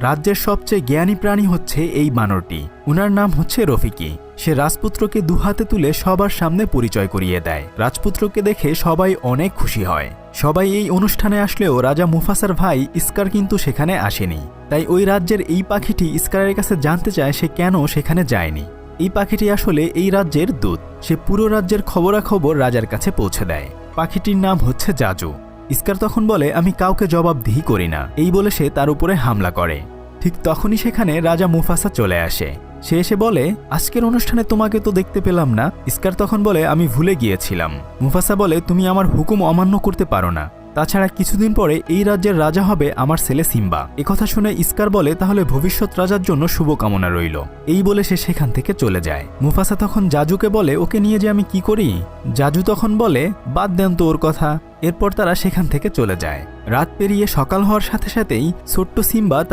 রাজ্যের সবচেয়ে জ্ঞানী প্রাণী হচ্ছে এই বানরটি। উনার নাম হচ্ছে রফিকি। সে রাজপুত্রকে দুহাতে তুলে সবার সামনে পরিচয় করিয়ে দেয়। রাজপুত্রকে দেখে সবাই অনেক খুশি হয়। সবাই এই অনুষ্ঠানে আসলেও রাজা মুফাসার ভাই স্কার কিন্তু সেখানে আসেনি। তাই ওই রাজ্যের এই পাখিটি স্কারের কাছে জানতে চায় সে কেন সেখানে যায়নি। এই পাখিটি আসলে এই রাজ্যের দূত। সে পুরো রাজ্যের খবরাখবর রাজার কাছে পৌঁছে দেয়। পাখিটির নাম হচ্ছে জাজু। স্কার তখন বলে, আমি কাউকে জবাবদিহি করি না। এই বলে সে তার উপরে হামলা করে। ঠিক তখনই সেখানে রাজা মুফাসা চলে আসে। সে এসে বলে, আজকের অনুষ্ঠানে তোমাকে তো দেখতে পেলাম না। স্কার তখন বলে, আমি ভুলে গিয়েছিলাম। মুফাসা বলে, তুমি আমার হুকুম অমান্য করতে পারো না। তাছাড়া কিছুদিন পরে এই রাজ্যের রাজা হবে আমার ছেলে সিম্বা। একথা শুনে স্কার বলে, তাহলে ভবিষ্যৎ রাজার জন্য শুভকামনা রইল। এই বলে সে সেখান থেকে চলে যায়। মুফাসা তখন জাজুকে বলে, ওকে নিয়ে যে আমি কি করি? জাজু তখন বলে, বাদ দেন তো ওর কথা। এরপর তারা সেখান থেকে চলে যায়। রাত পেরিয়ে সকাল হওয়ার সাথে সাথেই ছোট্ট সিম্বা